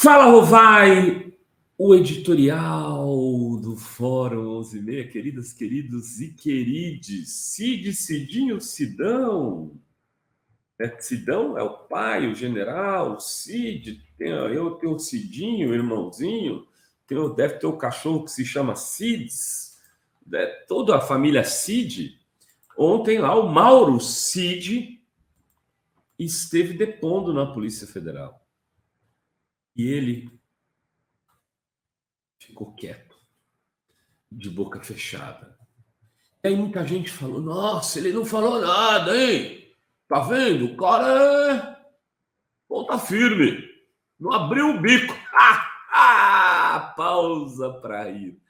Fala, Rovai, o editorial do Fórum 11:30, queridas, queridos e querides. Cid, Cidinho, Sidão. Sidão é o pai, o general, Cid. Eu tenho o Cidinho, o irmãozinho. Deve ter o cachorro que se chama Cids. Toda a família Cid. Ontem lá o Mauro Cid esteve depondo na Polícia Federal. E ele ficou quieto, de boca fechada. E aí muita gente falou, nossa, ele não falou nada, hein? Tá vendo? O cara ponta firme, não abriu o bico. Pausa para rir.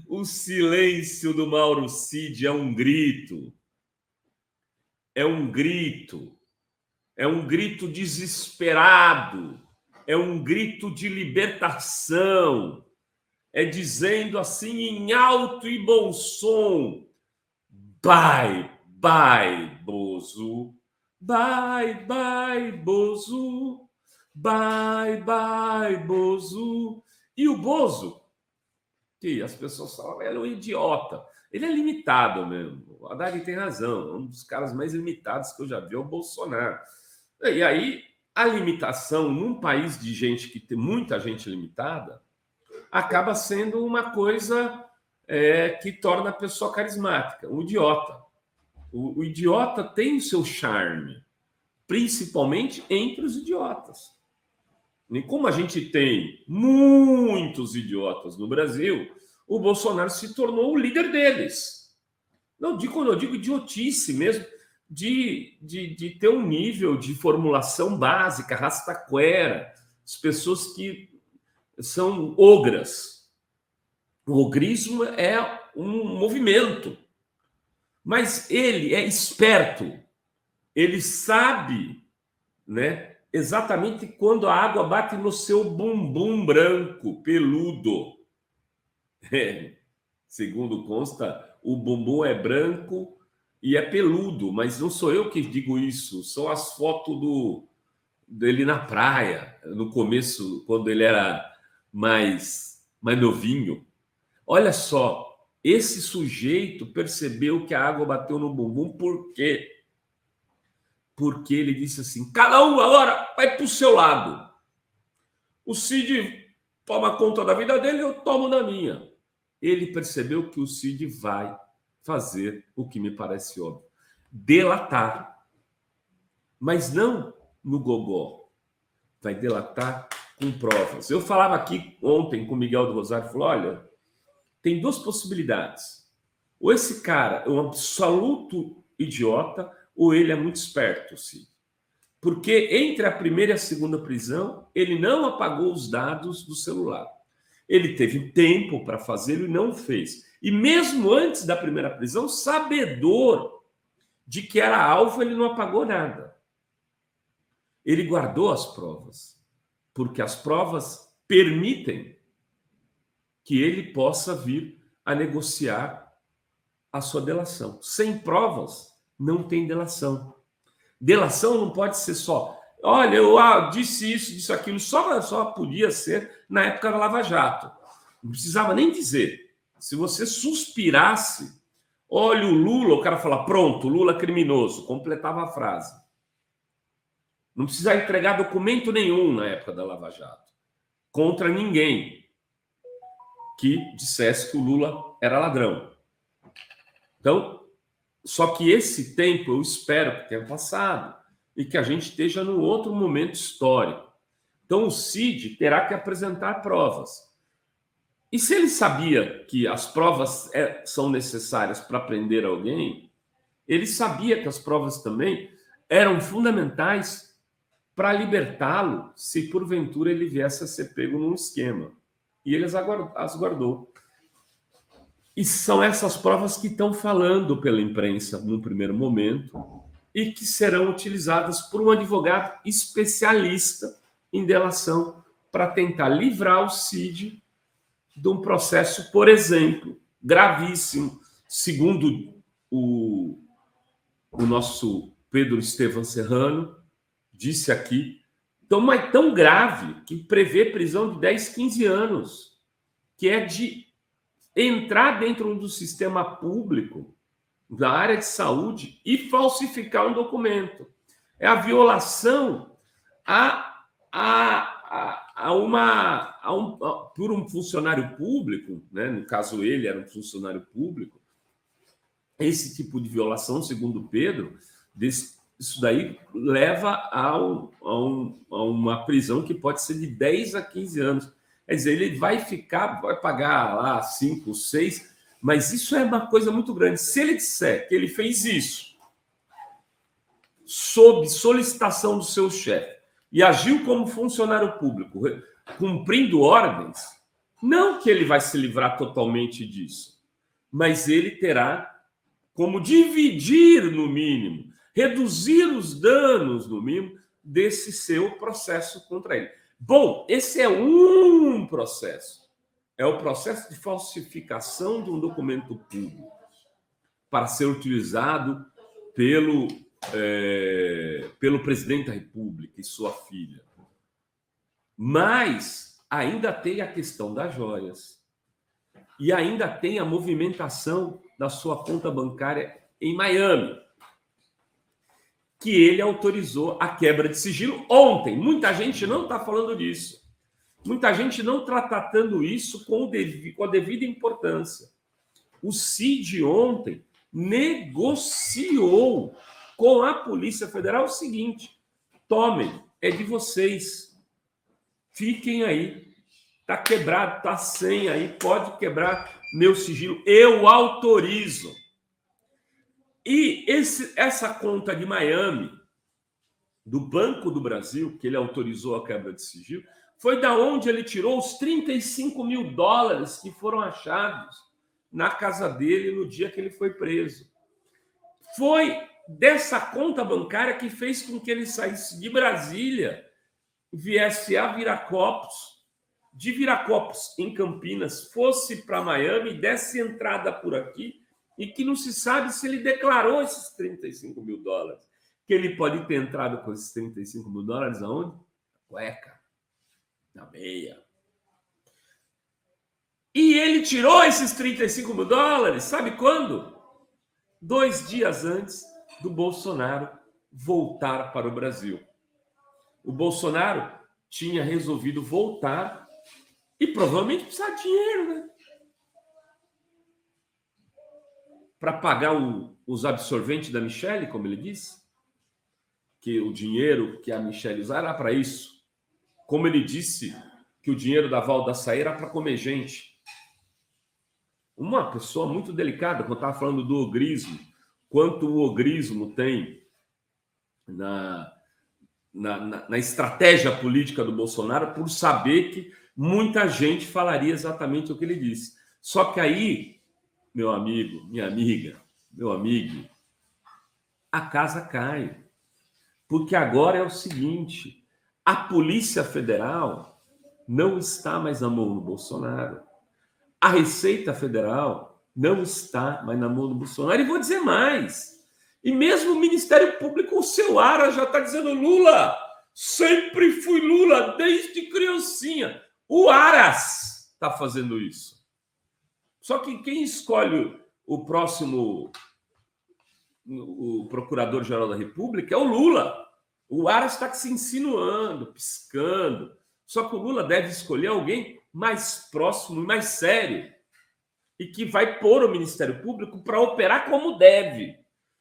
O silêncio do Mauro Cid é um grito. É um grito. É um grito desesperado. É um grito de libertação. É dizendo assim em alto e bom som: bye, bye, Bozo. Bye, bye, Bozo. Bye, bye, Bozo. E o Bozo, que as pessoas falam, ele é um idiota. Ele é limitado mesmo. O Haddad tem razão. Um dos caras mais limitados que eu já vi é o Bolsonaro. E aí, a limitação num país de gente que tem muita gente limitada acaba sendo uma coisa que torna a pessoa carismática, um idiota. O idiota tem o seu charme, principalmente entre os idiotas. E como a gente tem muitos idiotas no Brasil, o Bolsonaro se tornou o líder deles. Quando eu digo idiotice mesmo, de ter um nível de formulação básica, rastaquera, as pessoas que são ogras. O ogrismo é um movimento. Mas ele é esperto. Ele sabe, né, exatamente quando a água bate no seu bumbum branco, peludo. Segundo consta, o bumbum é branco e é peludo, mas não sou eu que digo isso. São as fotos dele na praia, no começo, quando ele era mais novinho. Olha só, esse sujeito percebeu que a água bateu no bumbum, por quê? Porque ele disse assim, cada um agora vai para o seu lado. O Cid toma conta da vida dele, eu tomo da minha. Ele percebeu que o Cid vai fazer o que me parece óbvio, delatar. Mas não no gogó. Vai delatar com provas. Eu falava aqui ontem com o Miguel do Rosário, falou, olha, tem duas possibilidades. Ou esse cara é um absoluto idiota, ou ele é muito esperto, sim. Porque entre a primeira e a segunda prisão, ele não apagou os dados do celular. Ele teve tempo para fazê-lo e não fez. E mesmo antes da primeira prisão, sabedor de que era alvo, ele não apagou nada. Ele guardou as provas, porque as provas permitem que ele possa vir a negociar a sua delação. Sem provas, não tem delação. Delação não pode ser só, olha, eu disse isso, disse aquilo, só podia ser na época da Lava Jato. Não precisava nem dizer. Se você suspirasse, olha o Lula, o cara fala, pronto, Lula criminoso, completava a frase. Não precisava entregar documento nenhum na época da Lava Jato, contra ninguém que dissesse que o Lula era ladrão. Então, só que esse tempo eu espero que tenha passado e que a gente esteja num outro momento histórico. Então, o Cid terá que apresentar provas. E se ele sabia que as provas são necessárias para prender alguém, ele sabia que as provas também eram fundamentais para libertá-lo se porventura ele viesse a ser pego num esquema. E ele as guardou. E são essas provas que estão falando pela imprensa no primeiro momento e que serão utilizadas por um advogado especialista em delação para tentar livrar o Cid de um processo, por exemplo, gravíssimo, segundo o nosso Pedro Estevam Serrano disse aqui, então, mas tão grave que prevê prisão de 10, 15 anos, que é de entrar dentro do sistema público, da área de saúde, e falsificar um documento. É a violação por um funcionário público, né? No caso ele era um funcionário público, esse tipo de violação, segundo Pedro, isso daí leva a uma prisão que pode ser de 10 a 15 anos. Quer dizer, ele vai pagar lá 5, 6, mas isso é uma coisa muito grande. Se ele disser que ele fez isso sob solicitação do seu chefe e agiu como funcionário público, cumprindo ordens, não que ele vai se livrar totalmente disso, mas ele terá como dividir, no mínimo, reduzir os danos, no mínimo, desse seu processo contra ele. Bom, esse é um processo. É o processo de falsificação de um documento público para ser utilizado pelo presidente da República e sua filha. Mas ainda tem a questão das joias. E ainda tem a movimentação da sua conta bancária em Miami, que ele autorizou a quebra de sigilo ontem. Muita gente não está falando disso. Muita gente não está tratando isso com a devida importância. O CID ontem negociou com a Polícia Federal o seguinte: tomem, é de vocês. Fiquem aí. Está quebrado, está sem aí, pode quebrar meu sigilo. Eu autorizo. E essa conta de Miami, do Banco do Brasil, que ele autorizou a quebra de sigilo, foi da onde ele tirou os $35 mil que foram achados na casa dele no dia que ele foi preso. Foi dessa conta bancária que fez com que ele saísse de Brasília, viesse a Viracopos, de Viracopos, em Campinas, fosse para Miami, desse entrada por aqui, e que não se sabe se ele declarou esses $35 mil. Que ele pode ter entrado com esses $35 mil aonde? Na cueca, na meia. E ele tirou esses $35 mil, sabe quando? 2 dias antes do Bolsonaro voltar para o Brasil. O Bolsonaro tinha resolvido voltar e provavelmente precisava de dinheiro, né? Para pagar os absorventes da Michelle, como ele disse, que o dinheiro que a Michelle usava era para isso. Como ele disse que o dinheiro da Val d'Açaí era para comer gente. Uma pessoa muito delicada, quando eu estava falando do ogrismo, quanto o ogrismo tem na estratégia política do Bolsonaro, por saber que muita gente falaria exatamente o que ele disse. Só que aí, meu amigo, minha amiga, meu amigo, a casa cai. Porque agora é o seguinte: a Polícia Federal não está mais na mão do Bolsonaro. A Receita Federal não está mais na mão do Bolsonaro. E vou dizer mais. E mesmo o Ministério Público, o seu Aras já está dizendo: Lula, sempre fui Lula, desde criancinha. O Aras está fazendo isso. Só que quem escolhe o próximo, o Procurador-Geral da República é o Lula. O Aras está se insinuando, piscando. Só que o Lula deve escolher alguém mais próximo e mais sério e que vai pôr o Ministério Público para operar como deve.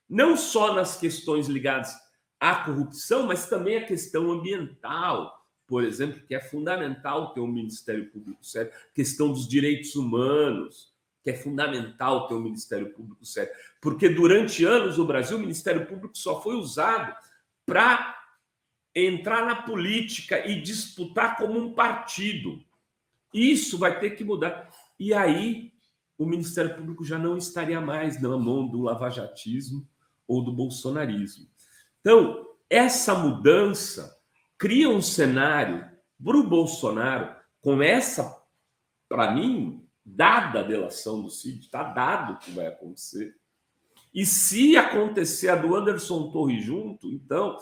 Não só nas questões ligadas à corrupção, mas também a questão ambiental, por exemplo, que é fundamental ter um Ministério Público sério, questão dos direitos humanos, que é fundamental ter um Ministério Público sério, porque durante anos no Brasil o Ministério Público só foi usado para entrar na política e disputar como um partido. Isso vai ter que mudar. E aí o Ministério Público já não estaria mais na mão do lavajatismo ou do bolsonarismo. Então, essa mudança cria um cenário para o Bolsonaro, com essa, para mim, dada a delação do Cid, está dado o que vai acontecer. E se acontecer a do Anderson Torres junto, então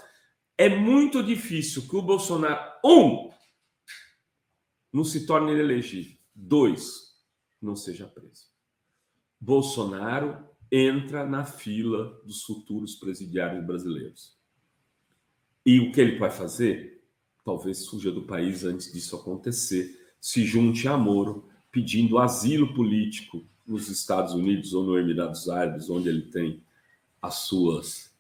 é muito difícil que o Bolsonaro, não se torne inelegível, 2, não seja preso. Bolsonaro entra na fila dos futuros presidiários brasileiros. E o que ele vai fazer? Talvez fuja do país antes disso acontecer, se junte a Moro, pedindo asilo político nos Estados Unidos ou no Emirados Árabes, onde ele tem as suas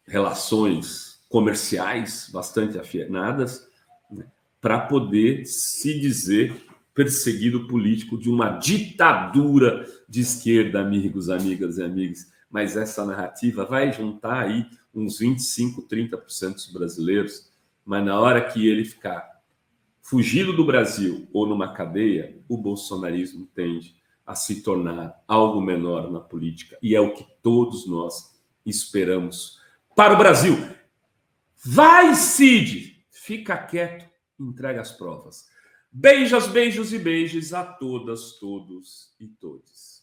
relações comerciais bastante afinadas, né, para poder se dizer perseguido político de uma ditadura de esquerda, amigos, amigas e amigos. Mas essa narrativa vai juntar aí uns 25, 30% dos brasileiros, mas na hora que ele ficar fugido do Brasil ou numa cadeia, o bolsonarismo tende a se tornar algo menor na política. E é o que todos nós esperamos para o Brasil. Vai, Cid! Fica quieto, entrega as provas. Beijos, beijos e beijos a todas, todos e todes.